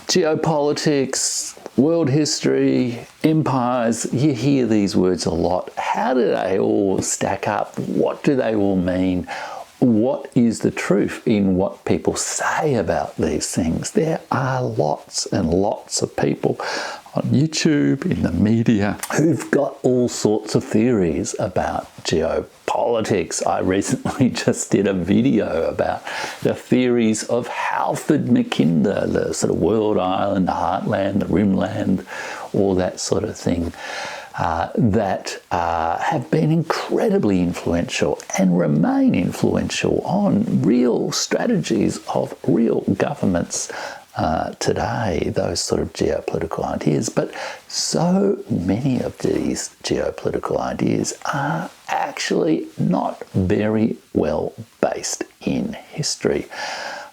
Geopolitics, world history, empires, you hear these words a lot. How do they all stack up? What do they all mean? What is the truth in what people say about these things? There are lots and lots of people on YouTube, in the media, who've got all sorts of theories about geopolitics. I recently just did a video about the theories of Halford Mackinder, the sort of world island, the heartland, the rimland, all that sort of thing. That have been incredibly influential and remain influential on real strategies of real governments today, those sort of geopolitical ideas. But so many of these geopolitical ideas are actually not very well based in history.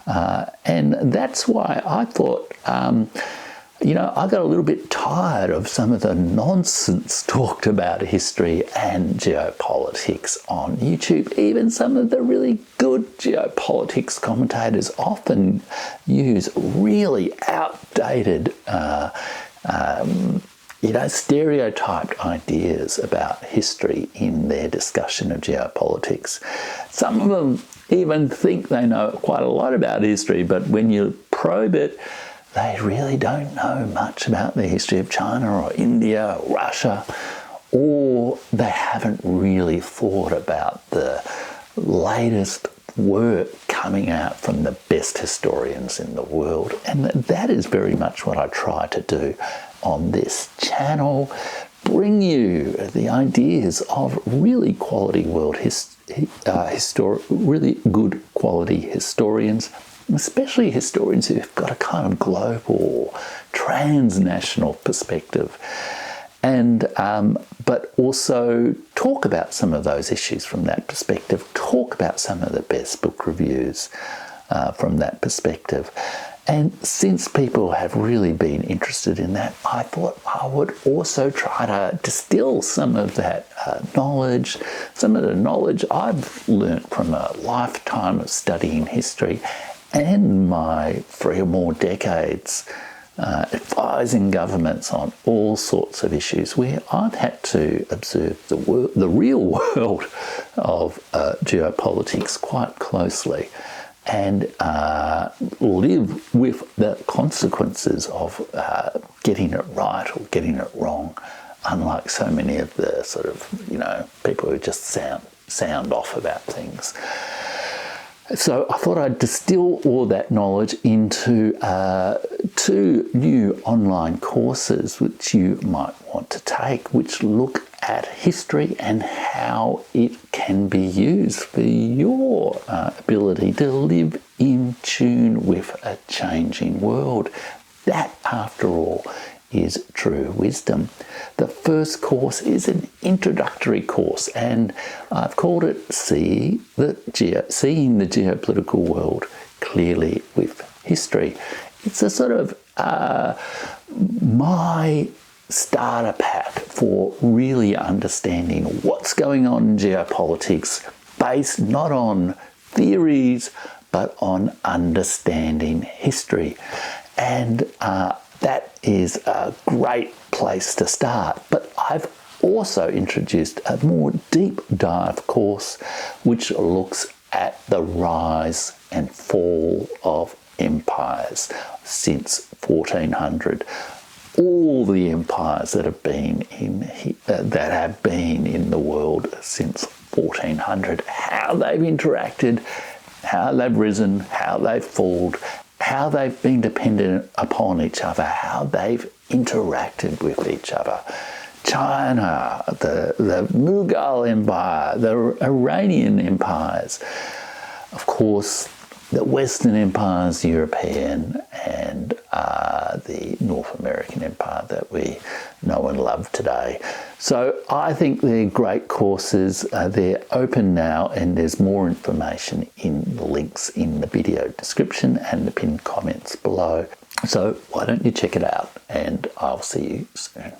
And that's why I thought, I got a little bit tired of some of the nonsense talked about history and geopolitics on YouTube. Even some of the really good geopolitics commentators often use really outdated, stereotyped ideas about history in their discussion of geopolitics. Some of them even think they know quite a lot about history, but when you probe it, they really don't know much about the history of China or India or Russia, or they haven't really thought about the latest work coming out from the best historians in the world. And that is very much what I try to do on this channel, bring you the ideas of really quality really good quality historians, especially historians who've got a kind of global, transnational perspective, and but also talk about some of those issues from that perspective, talk about some of the best book reviews from that perspective. And since people have really been interested in that, I thought I would also try to distill some of that knowledge, some of the knowledge I've learnt from a lifetime of studying history and my 3 or more decades advising governments on all sorts of issues where I've had to observe the real world of geopolitics quite closely and live with the consequences of getting it right or getting it wrong, unlike so many of the sort of, people who just sound off about things. So I thought I'd distill all that knowledge into 2 new online courses which you might want to take, which look at history and how it can be used for your ability to live in tune with a changing world. That, after all, is true wisdom. The first course is an introductory course, and I've called it Seeing the Geopolitical World Clearly with History. It's a sort of my starter pack for really understanding what's going on in geopolitics, based not on theories but on understanding history. And that is a great place to start. But I've also introduced a more deep dive course which looks at the rise and fall of empires since 1400. All the empires that have been in the world since 1400, how they've interacted, how they've risen, how they've fallen, how they've been dependent upon each other, how they've interacted with each other. China, the Mughal Empire, the Iranian empires, of course, the Western empires, European, and the North American empire that we know and love today. So I think they're great courses. They're open now, and there's more information in the links in the video description and the pinned comments below. So why don't you check it out, and I'll see you soon.